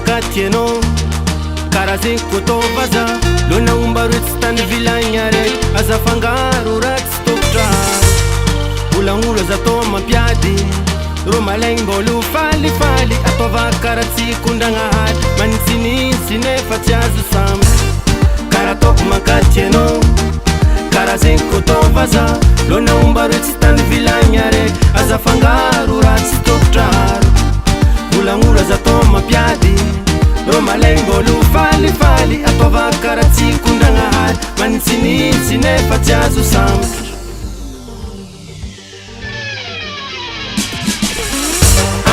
makatieno karazin koto vaza lona umbaruts tan vilanyare azafangaro rats toktra ulangulo za toma piadi romalengolo fali fali atova karatsi kundanga hat mansini sine fatiazu sam karatok makatieno karazin koto vaza lona umbaruts tan vilanyare azafangaro rats toktra ulangulo za toma piadi romalengolo fali fali atova karatsi kundanga hat mansini sine fatiazu sam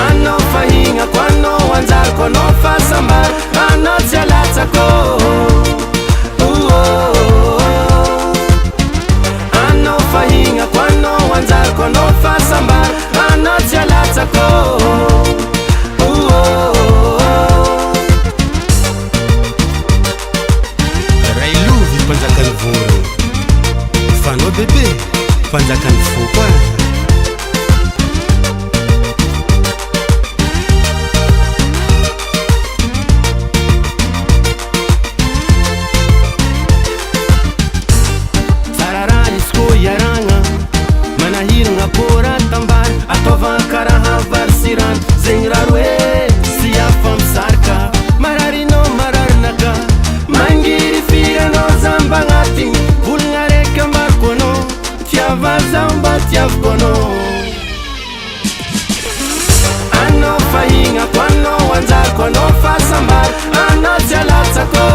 ano fahinga kwano wanzar kono fasambar ano tsalatsako ano fahinga kwano wanzar kono fasambar ano tsalatsako Railuvi panzakan vuru fano bebe panzakan fupa pora tambar atova karaha varsiran zengrarwe siya fam sarka mararino mararnaka mangiri fira no zambangati vulngare kambar kono tiava zamba tiav kono ano fahinga kwano wanzar kono fasambar ano tialatsako